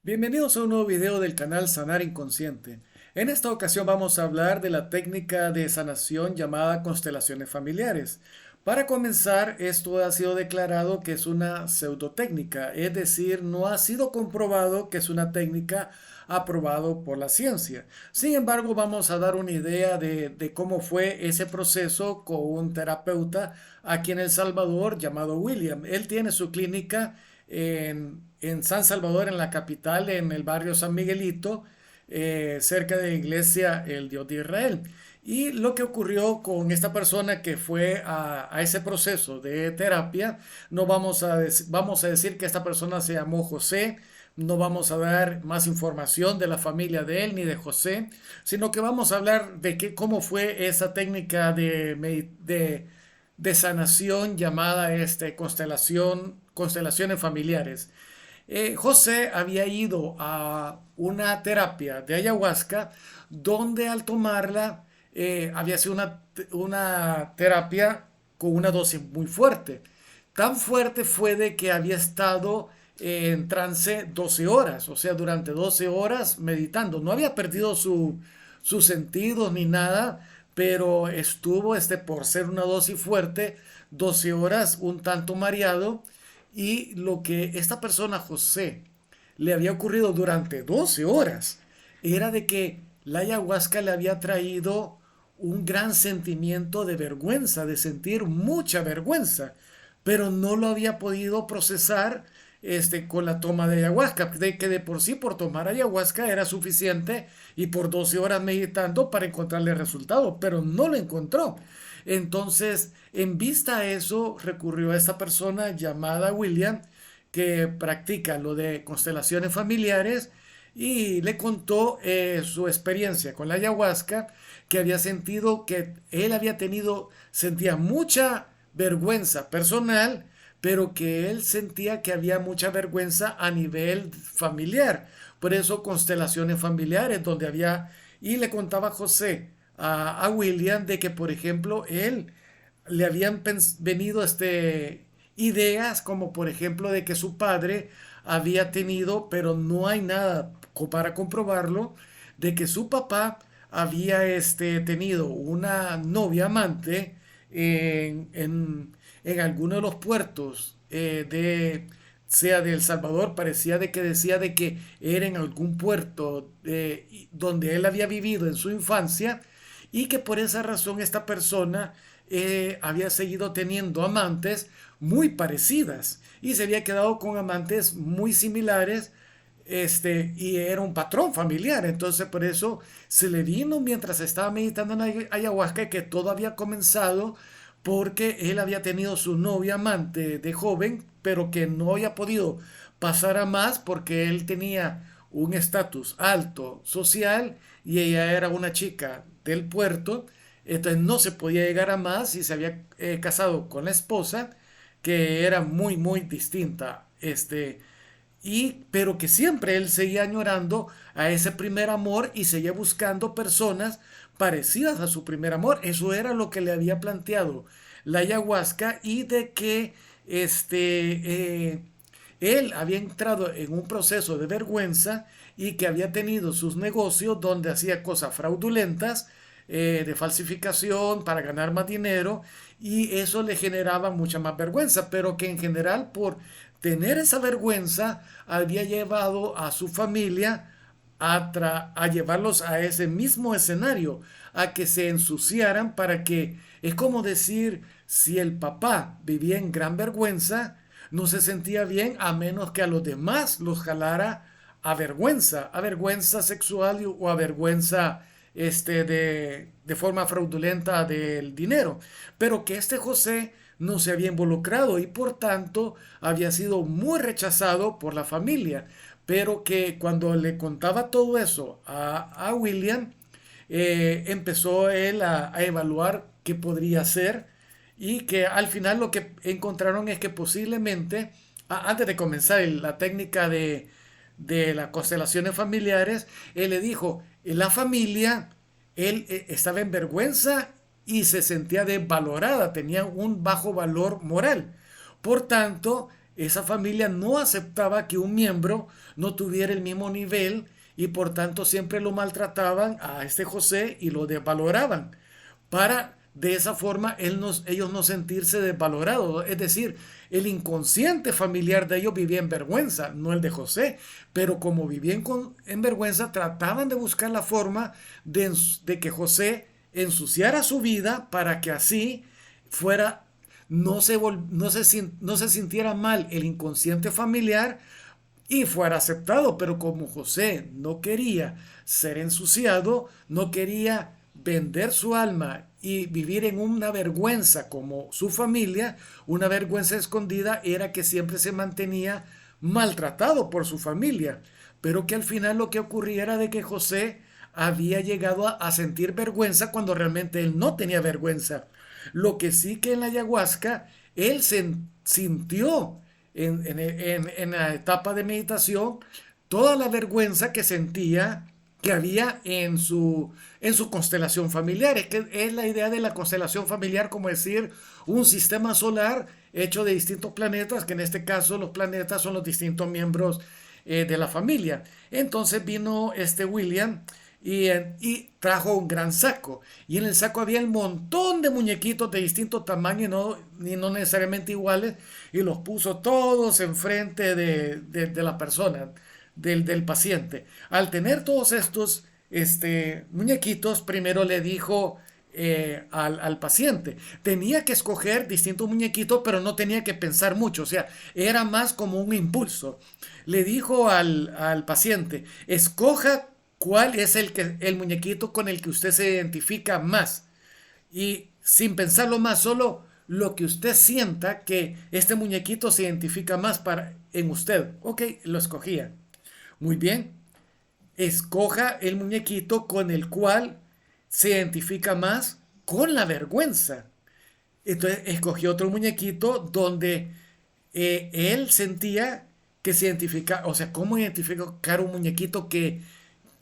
Bienvenidos a un nuevo video del canal Sanar Inconsciente. En esta ocasión vamos a hablar de la técnica de sanación llamada constelaciones familiares. Para comenzar, esto ha sido declarado que es una pseudotécnica, es decir, no ha sido comprobado que es una técnica aprobado por la ciencia. Sin embargo, vamos a dar una idea de cómo fue ese proceso con un terapeuta aquí en El Salvador llamado William. Él tiene su clínica en San Salvador, en la capital, en el barrio San Miguelito, cerca de la iglesia El Dios de Israel. Y lo que ocurrió con esta persona que fue a ese proceso de terapia, no vamos a decir que esta persona se llamó José, no vamos a dar más información de la familia de él ni de José, sino que vamos a hablar de cómo fue esa técnica de sanación llamada constelaciones familiares. José había ido a una terapia de ayahuasca donde al tomarla había sido una terapia con una dosis muy fuerte. Tan fuerte fue de que había estado en trance 12 horas, o sea, durante 12 horas meditando. No había perdido sus sentidos ni nada, pero estuvo, por ser una dosis fuerte, 12 horas un tanto mareado. Y lo que esta persona, José, le había ocurrido durante 12 horas era de que la ayahuasca le había traído un gran sentimiento de vergüenza, de sentir mucha vergüenza, pero no lo había podido procesar con la toma de ayahuasca, de que de por sí por tomar ayahuasca era suficiente y por 12 horas meditando para encontrarle resultado, pero no lo encontró. Entonces, en vista a eso, recurrió a esta persona llamada William, que practica lo de constelaciones familiares, y le contó su experiencia con la ayahuasca, que había sentido que él había tenido, sentía mucha vergüenza personal, pero que él sentía que había mucha vergüenza a nivel familiar. Por eso constelaciones familiares, donde había, y le contaba a José, a William, de que, por ejemplo, él le habían venido ideas como, por ejemplo, de que su padre había tenido, pero no hay nada para comprobarlo, de que su papá había tenido una novia amante en alguno de los puertos sea de El Salvador. Parecía de que decía de que era en algún puerto donde él había vivido en su infancia, y que por esa razón esta persona había seguido teniendo amantes muy parecidas y se había quedado con amantes muy similares, y era un patrón familiar. Entonces por eso se le vino mientras estaba meditando en ayahuasca que todo había comenzado porque él había tenido su novia amante de joven, pero que no había podido pasar a más porque él tenía un estatus alto social y ella era una chica del puerto. Entonces no se podía llegar a más y se había casado con la esposa, que era muy, muy distinta. Pero que siempre él seguía añorando a ese primer amor y seguía buscando personas parecidas a su primer amor. Eso era lo que le había planteado la ayahuasca, y de que él había entrado en un proceso de vergüenza y que había tenido sus negocios donde hacía cosas fraudulentas, de falsificación para ganar más dinero, y eso le generaba mucha más vergüenza, pero que en general por tener esa vergüenza había llevado a su familia a llevarlos a ese mismo escenario, a que se ensuciaran, para que, es como decir, si el papá vivía en gran vergüenza, no se sentía bien a menos que a los demás los jalara a vergüenza sexual o a vergüenza de forma fraudulenta del dinero. Pero que José no se había involucrado y por tanto había sido muy rechazado por la familia. Pero que cuando le contaba todo eso a William, empezó él a evaluar qué podría hacer, y que al final lo que encontraron es que posiblemente, antes de comenzar la técnica de las constelaciones familiares, él le dijo, en la familia, él estaba en vergüenza y se sentía desvalorada, tenía un bajo valor moral. Por tanto, esa familia no aceptaba que un miembro no tuviera el mismo nivel y por tanto siempre lo maltrataban a este José y lo desvaloraban para de esa forma ellos no sentirse desvalorados. Es decir, el inconsciente familiar de ellos vivía en vergüenza, no el de José, pero como vivían en vergüenza, trataban de buscar la forma de que José ensuciara su vida para que así fuera, no se sintiera mal el inconsciente familiar y fuera aceptado. Pero como José no quería ser ensuciado, no quería vender su alma y vivir en una vergüenza como su familia, una vergüenza escondida, era que siempre se mantenía maltratado por su familia, pero que al final lo que ocurría era de que José había llegado a sentir vergüenza cuando realmente él no tenía vergüenza. Lo que sí que en la ayahuasca él sintió en la etapa de meditación toda la vergüenza que sentía que había en su constelación familiar. Es que es la idea de la constelación familiar, como decir un sistema solar hecho de distintos planetas, que en este caso los planetas son los distintos miembros de la familia. Entonces vino este William y trajo un gran saco. Y en el saco había un montón de muñequitos de distintos tamaños y no necesariamente iguales. Y los puso todos enfrente de la persona, del paciente. Al tener todos estos muñequitos, primero le dijo al paciente, tenía que escoger distintos muñequitos, pero no tenía que pensar mucho. O sea, era más como un impulso. Le dijo al paciente, escoja cuál es el muñequito con el que usted se identifica más. Y sin pensarlo más, solo lo que usted sienta que este muñequito se identifica más en usted. Ok, lo escogía. Muy bien. Escoja el muñequito con el cual se identifica más con la vergüenza. Entonces escogió otro muñequito donde él sentía que se identifica, o sea, ¿cómo identificar un muñequito que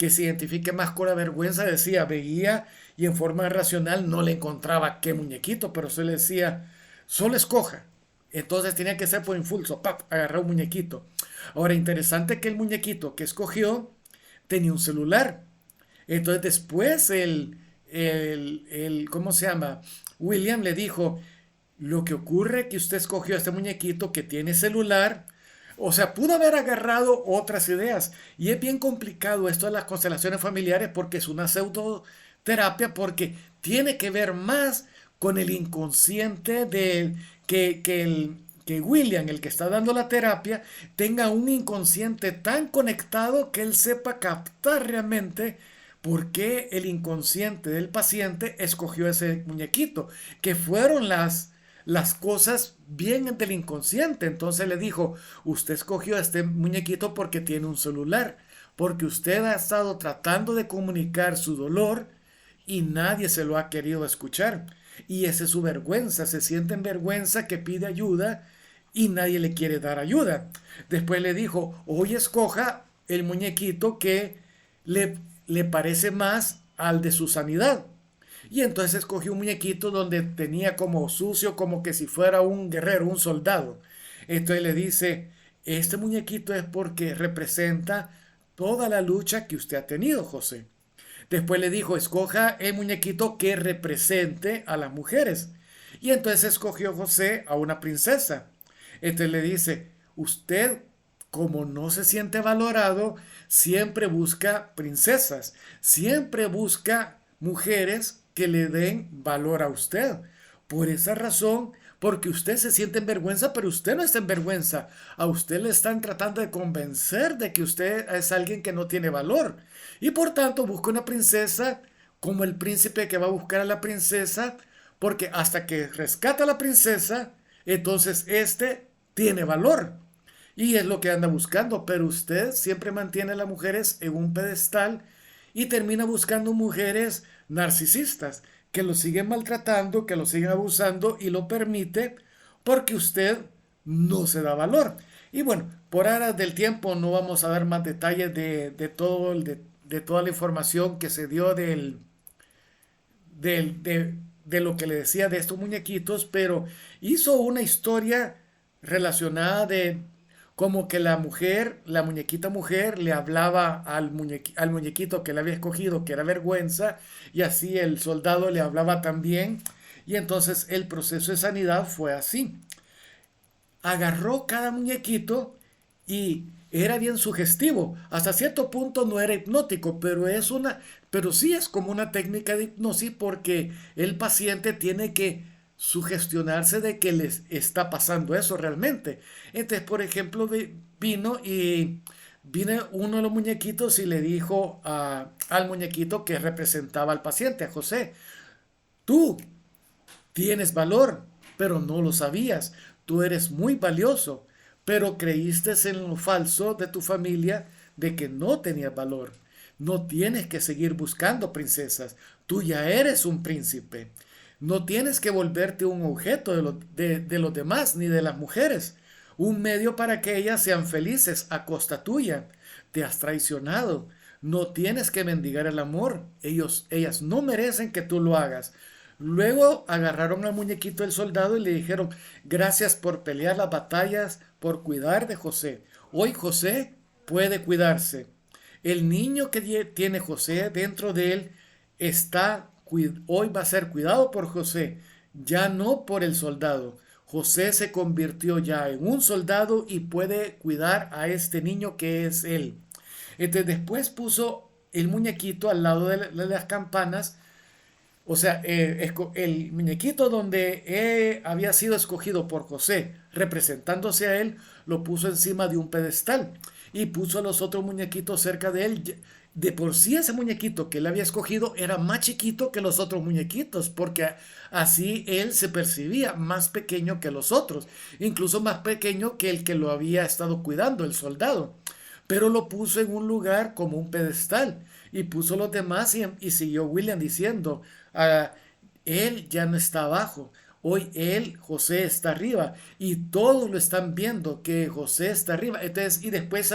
se identifique más con la vergüenza? Decía, veía y en forma racional no le encontraba qué muñequito, pero se le decía, solo escoja. Entonces tenía que ser por impulso, ¡pap! Agarrar un muñequito. Ahora, interesante que el muñequito que escogió tenía un celular. Entonces después ¿cómo se llama? William le dijo, lo que ocurre es que usted escogió este muñequito que tiene celular. O sea, pudo haber agarrado otras ideas. Y es bien complicado esto de las constelaciones familiares porque es una pseudoterapia, porque tiene que ver más con el inconsciente que William, el que está dando la terapia, tenga un inconsciente tan conectado que él sepa captar realmente por qué el inconsciente del paciente escogió ese muñequito, que fueron las cosas bien del inconsciente. Entonces le dijo, usted escogió este muñequito porque tiene un celular, porque usted ha estado tratando de comunicar su dolor y nadie se lo ha querido escuchar. Y esa es su vergüenza, se siente en vergüenza que pide ayuda y nadie le quiere dar ayuda. Después le dijo, hoy escoja el muñequito que le parece más al de su sanidad. Y entonces escogió un muñequito donde tenía como sucio, como que si fuera un guerrero, un soldado. Entonces le dice, este muñequito es porque representa toda la lucha que usted ha tenido, José. Después le dijo, escoja el muñequito que represente a las mujeres. Y entonces escogió José a una princesa. Entonces le dice, usted, como no se siente valorado, siempre busca princesas, siempre busca mujeres que le den valor a usted. Por esa razón, porque usted se siente en vergüenza, pero usted no está en vergüenza. A usted le están tratando de convencer de que usted es alguien que no tiene valor. Y por tanto busca una princesa como el príncipe que va a buscar a la princesa, porque hasta que rescata a la princesa, entonces este tiene valor. Y es lo que anda buscando, pero usted siempre mantiene a las mujeres en un pedestal y termina buscando mujeres narcisistas que lo siguen maltratando, que lo siguen abusando y lo permite porque usted no se da valor. Y bueno, por ahora del tiempo no vamos a dar más detalles de toda la información que se dio de lo que le decía de estos muñequitos, pero hizo una historia relacionada de como que la mujer, la muñequita mujer, le hablaba al muñequito que le había escogido, que era vergüenza, y así el soldado le hablaba también. Y entonces el proceso de sanidad fue así. Agarró cada muñequito y era bien sugestivo. Hasta cierto punto no era hipnótico, pero sí es como una técnica de hipnosis porque el paciente tiene que sugestionarse de que les está pasando eso realmente. Entonces, por ejemplo, vino uno de los muñequitos y le dijo al muñequito que representaba al paciente, a José, tú tienes valor, pero no lo sabías. Tú eres muy valioso, pero creíste en lo falso de tu familia de que no tenías valor. No tienes que seguir buscando princesas. Tú ya eres un príncipe. No tienes que volverte un objeto de los demás ni de las mujeres. Un medio para que ellas sean felices a costa tuya. Te has traicionado. No tienes que mendigar el amor. Ellas no merecen que tú lo hagas. Luego agarraron al muñequito del soldado y le dijeron, gracias por pelear las batallas, por cuidar de José. Hoy José puede cuidarse. El niño que tiene José dentro de él hoy va a ser cuidado por José, ya no por el soldado. José se convirtió ya en un soldado y puede cuidar a este niño que es él. Entonces después puso el muñequito al lado de las campanas, o sea, el muñequito donde había sido escogido por José, representándose a él, lo puso encima de un pedestal y puso a los otros muñequitos cerca de él. De por sí ese muñequito que él había escogido era más chiquito que los otros muñequitos, porque así él se percibía más pequeño que los otros, incluso más pequeño que el que lo había estado cuidando, el soldado. Pero lo puso en un lugar como un pedestal y puso los demás y siguió William diciendo, ah, él ya no está abajo, hoy él, José, está arriba y todos lo están viendo que José está arriba. Entonces, y después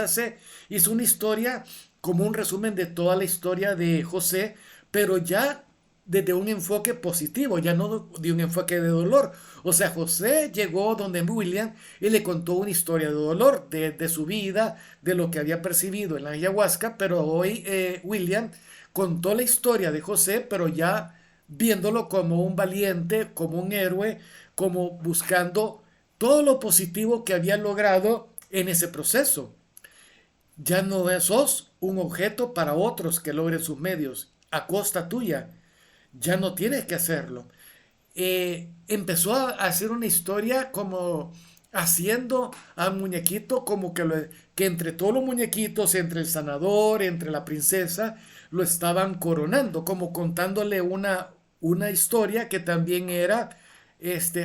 hizo una historia como un resumen de toda la historia de José, pero ya desde un enfoque positivo, ya no de un enfoque de dolor. O sea, José llegó donde William y le contó una historia de dolor, de su vida, de lo que había percibido en la ayahuasca, pero hoy William contó la historia de José, pero ya viéndolo como un valiente, como un héroe, como buscando todo lo positivo que había logrado en ese proceso. Ya no sos un objeto para otros que logren sus medios a costa tuya. Ya no tienes que hacerlo. Empezó a hacer una historia como haciendo al muñequito como que entre todos los muñequitos, entre el sanador, entre la princesa, lo estaban coronando, como contándole una historia que también era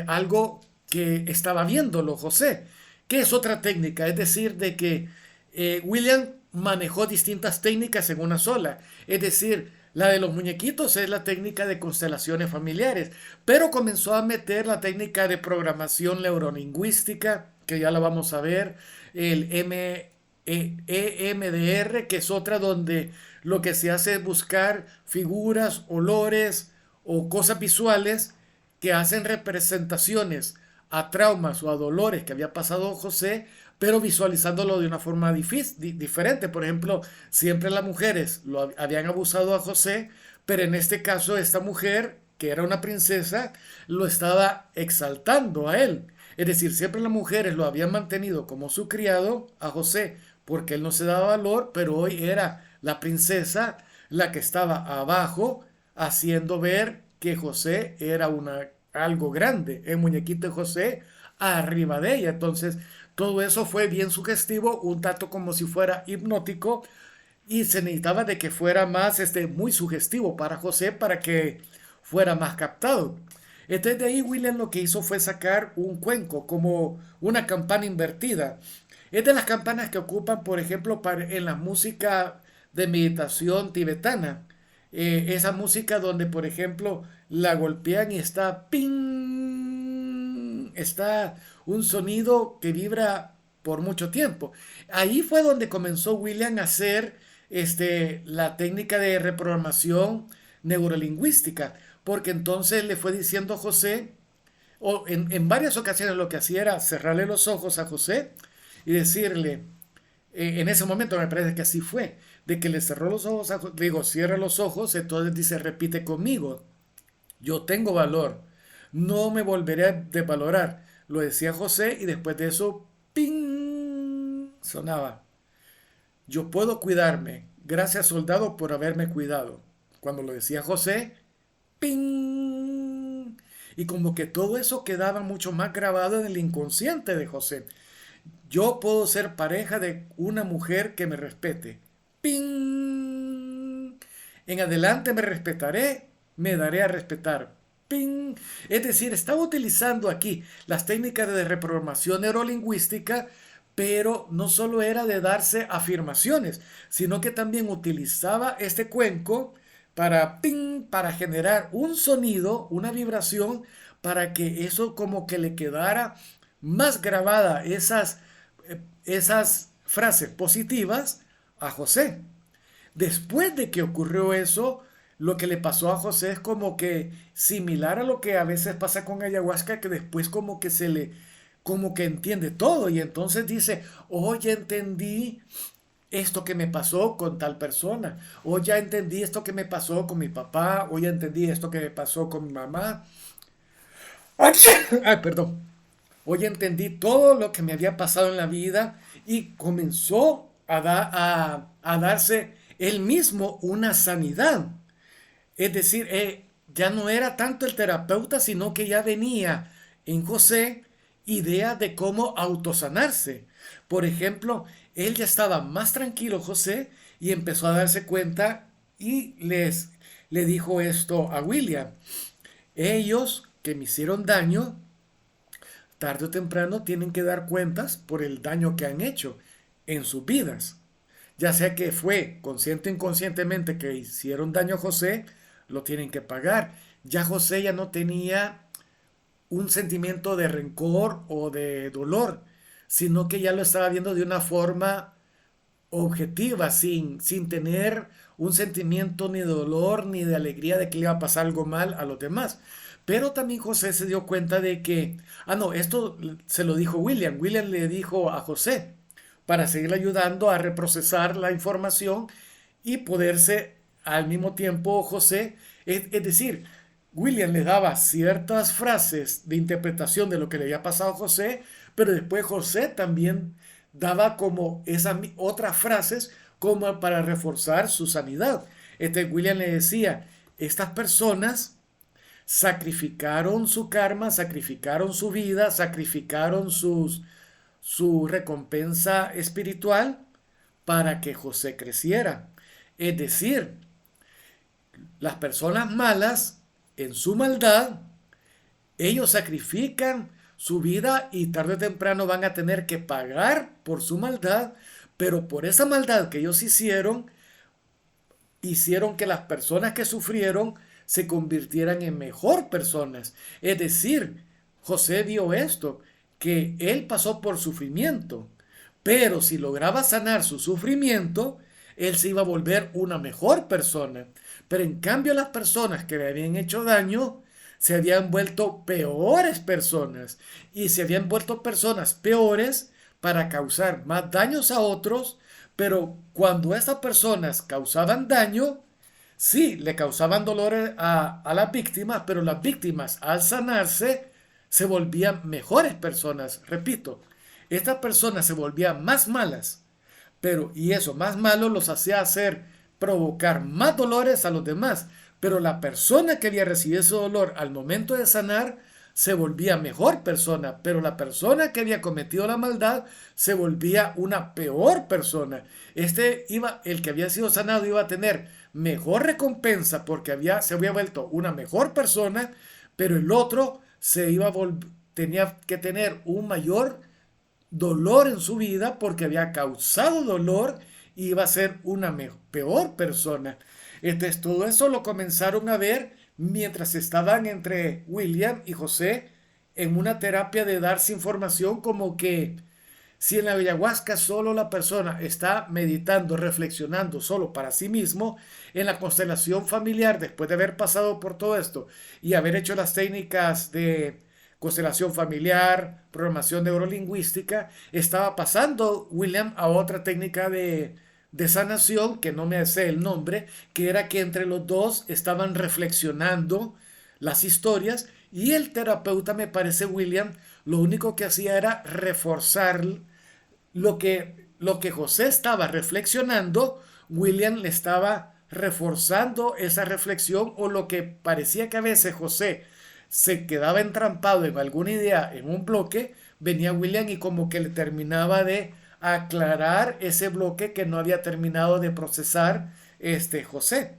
algo que estaba viéndolo José, que es otra técnica, es decir, de que William manejó distintas técnicas en una sola, es decir, la de los muñequitos es la técnica de constelaciones familiares, pero comenzó a meter la técnica de programación neurolingüística, que ya la vamos a ver, el EMDR, que es otra donde lo que se hace es buscar figuras, olores o cosas visuales que hacen representaciones a traumas o a dolores que había pasado José, pero visualizándolo de una forma diferente. Por ejemplo, siempre las mujeres habían abusado a José, pero en este caso esta mujer, que era una princesa, lo estaba exaltando a él. Es decir, siempre las mujeres lo habían mantenido como su criado a José, porque él no se daba valor, pero hoy era la princesa la que estaba abajo, haciendo ver que José era algo grande, el muñequito de José arriba de ella. Entonces, todo eso fue bien sugestivo, un tanto como si fuera hipnótico, y se necesitaba de que fuera más, muy sugestivo para José para que fuera más captado. Entonces de ahí William lo que hizo fue sacar un cuenco, como una campana invertida. Es de las campanas que ocupan, por ejemplo, en la música de meditación tibetana. Esa música donde, por ejemplo, la golpean y está ping, está un sonido que vibra por mucho tiempo. Ahí fue donde comenzó William a hacer la técnica de reprogramación neurolingüística, porque entonces le fue diciendo a José, o en varias ocasiones lo que hacía era cerrarle los ojos a José y decirle, en ese momento me parece que así fue, de que le cerró los ojos, digo, cierra los ojos, entonces dice, repite conmigo, yo tengo valor, no me volveré a desvalorar. Lo decía José y después de eso, ¡ping! Sonaba. Yo puedo cuidarme. Gracias, soldado, por haberme cuidado. Cuando lo decía José, ¡ping! Y como que todo eso quedaba mucho más grabado en el inconsciente de José. Yo puedo ser pareja de una mujer que me respete. ¡Ping! En adelante me respetaré, me daré a respetar. ¡Ping! Es decir, estaba utilizando aquí las técnicas de reprogramación neurolingüística, pero no solo era de darse afirmaciones, sino que también utilizaba este cuenco para ping, para generar un sonido, una vibración, para que eso como que le quedara más grabada esas frases positivas a José. Después de que ocurrió eso, lo que le pasó a José es como que similar a lo que a veces pasa con ayahuasca, que después como que como que entiende todo y entonces dice, oh, ya entendí esto que me pasó con tal persona, o ya entendí esto que me pasó con mi papá, o ya entendí esto que me pasó con mi mamá. Ay, perdón. Hoy entendí todo lo que me había pasado en la vida y comenzó a darse él mismo una sanidad. Es decir, ya no era tanto el terapeuta, sino que ya venía en José idea de cómo autosanarse. Por ejemplo, él ya estaba más tranquilo, José, y empezó a darse cuenta y le dijo esto a William. Ellos que me hicieron daño, tarde o temprano tienen que dar cuentas por el daño que han hecho en sus vidas. Ya sea que fue consciente o inconscientemente que hicieron daño a José, lo tienen que pagar. Ya José ya no tenía un sentimiento de rencor o de dolor, sino que ya lo estaba viendo de una forma objetiva, sin tener un sentimiento ni de dolor ni de alegría de que le iba a pasar algo mal a los demás. Pero también José se dio cuenta de que, no, esto se lo dijo William. William le dijo a José para seguirle ayudando a reprocesar la información y poderse al mismo tiempo José, es decir, William le daba ciertas frases de interpretación de lo que le había pasado a José, pero después José también daba como esas otras frases como para reforzar su sanidad. William le decía, estas personas sacrificaron su karma, sacrificaron su vida, sacrificaron su recompensa espiritual para que José creciera. Es decir, las personas malas, en su maldad, ellos sacrifican su vida y tarde o temprano van a tener que pagar por su maldad, pero por esa maldad que ellos hicieron que las personas que sufrieron se convirtieran en mejor personas. Es decir, José vio esto, que él pasó por sufrimiento, pero si lograba sanar su sufrimiento, él se iba a volver una mejor persona. Pero en cambio las personas que le habían hecho daño se habían vuelto peores personas y se habían vuelto personas peores para causar más daños a otros, pero cuando estas personas causaban daño, sí, le causaban dolor a las víctimas, pero las víctimas al sanarse se volvían mejores personas. Repito, estas personas se volvían más malas, pero y eso, más malo los hacía hacer provocar más dolores a los demás. Pero la persona que había recibido ese dolor al momento de sanar se volvía mejor persona, pero la persona que había cometido la maldad se volvía una peor persona. El que había sido sanado iba a tener mejor recompensa porque se había vuelto una mejor persona, pero el otro tenía que tener un mayor dolor en su vida porque había causado dolor y iba a ser una peor persona. Entonces todo eso lo comenzaron a ver mientras estaban entre William y José en una terapia de darse información como que si en la ayahuasca solo la persona está meditando, reflexionando solo para sí mismo, en la constelación familiar, después de haber pasado por todo esto y haber hecho las técnicas de constelación familiar, programación neurolingüística, estaba pasando William a otra técnica de sanación, que no me sé el nombre, que era que entre los dos estaban reflexionando las historias y el terapeuta, me parece William, lo único que hacía era reforzar lo que José estaba reflexionando. William le estaba reforzando esa reflexión, o lo que parecía que a veces José se quedaba entrampado en alguna idea, en un bloque, venía William y como que le terminaba de aclarar ese bloque que no había terminado de procesar José.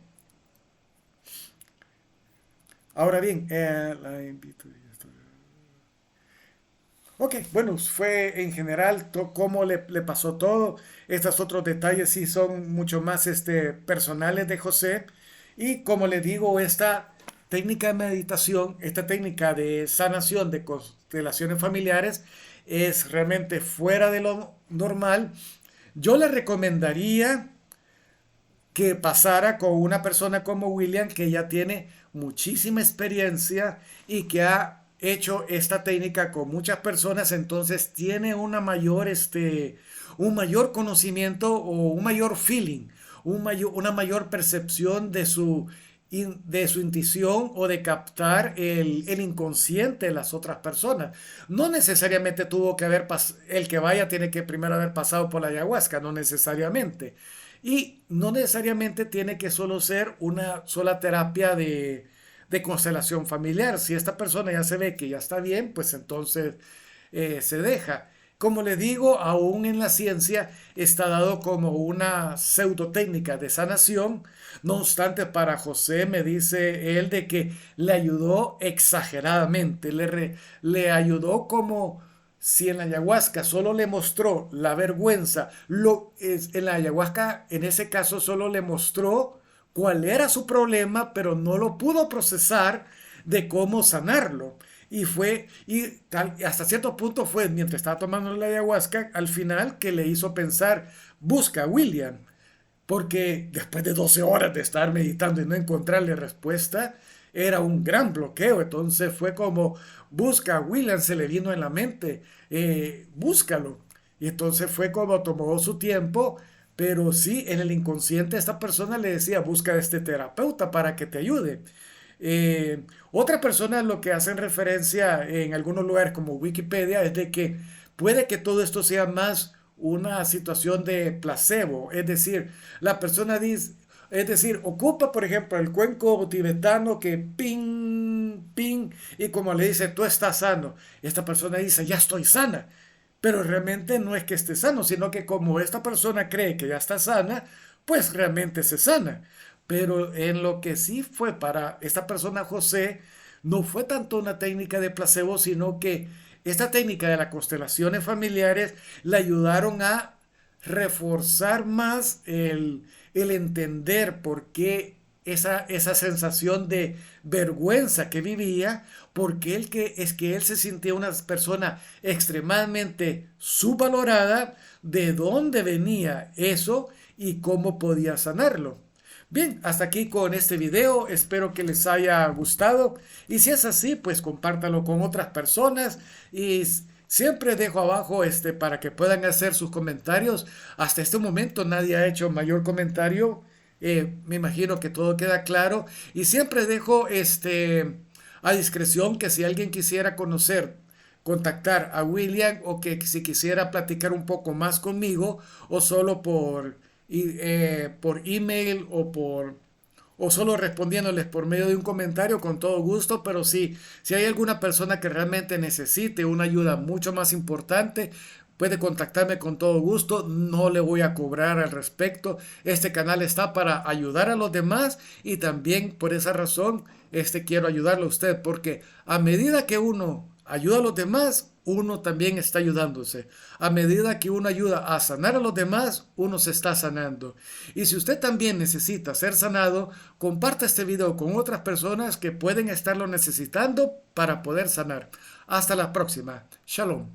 Ahora bien, la invito. Ok, bueno, fue en general cómo le pasó todo. Estos otros detalles sí son mucho más personales de José. Y como le digo, esta técnica de meditación, esta técnica de sanación de constelaciones familiares es realmente fuera de lo normal. Yo le recomendaría que pasara con una persona como William, que ya tiene muchísima experiencia y que ha hecho esta técnica con muchas personas, entonces tiene un mayor conocimiento o un mayor feeling, una mayor percepción de su intuición, o de captar el inconsciente de las otras personas. No necesariamente tuvo que el que vaya tiene que primero haber pasado por la ayahuasca, no necesariamente. Y no necesariamente tiene que solo ser una sola terapia de constelación familiar. Si esta persona ya se ve que ya está bien, pues entonces se deja. Como le digo, aún en la ciencia está dado como una pseudotécnica de sanación. No obstante, para José me dice él de que le ayudó exageradamente, le ayudó como si en la ayahuasca solo le mostró la vergüenza. En la ayahuasca, en ese caso, solo le mostró cuál era su problema, pero no lo pudo procesar de cómo sanarlo. Hasta cierto punto fue, mientras estaba tomando la ayahuasca, al final que le hizo pensar, busca a William, porque después de 12 horas de estar meditando y no encontrarle respuesta, era un gran bloqueo. Entonces fue como, busca a William, se le vino en la mente, búscalo. Y entonces fue como tomó su tiempo, pero sí, en el inconsciente esta persona le decía, busca a este terapeuta para que te ayude. Otra persona lo que hacen referencia en algunos lugares como Wikipedia es de que puede que todo esto sea más una situación de placebo, es decir, la persona dice, es decir, ocupa por ejemplo el cuenco tibetano que ping, ping, y como le dice, tú estás sano, esta persona dice, ya estoy sana, pero realmente no es que esté sano, sino que como esta persona cree que ya está sana, pues realmente se sana. Pero en lo que sí fue para esta persona José, no fue tanto una técnica de placebo, sino que esta técnica de las constelaciones familiares le ayudaron a reforzar más el entender por qué esa sensación de vergüenza que vivía, porque él se sentía una persona extremadamente subvalorada, de dónde venía eso y cómo podía sanarlo. Bien, hasta aquí con este video, espero que les haya gustado y si es así, pues compártalo con otras personas y siempre dejo abajo para que puedan hacer sus comentarios. Hasta este momento nadie ha hecho mayor comentario, me imagino que todo queda claro y siempre dejo a discreción que si alguien quisiera contactar a William, o que si quisiera platicar un poco más conmigo o solo por email o solo respondiéndoles por medio de un comentario, con todo gusto. Pero sí, si hay alguna persona que realmente necesite una ayuda mucho más importante, puede contactarme con todo gusto, no le voy a cobrar al respecto. Este canal está para ayudar a los demás y también por esa razón quiero ayudarle a usted, porque a medida que uno ayuda a los demás, uno también está ayudándose. A medida que uno ayuda a sanar a los demás, uno se está sanando. Y si usted también necesita ser sanado, comparta este video con otras personas que pueden estarlo necesitando para poder sanar. Hasta la próxima. Shalom.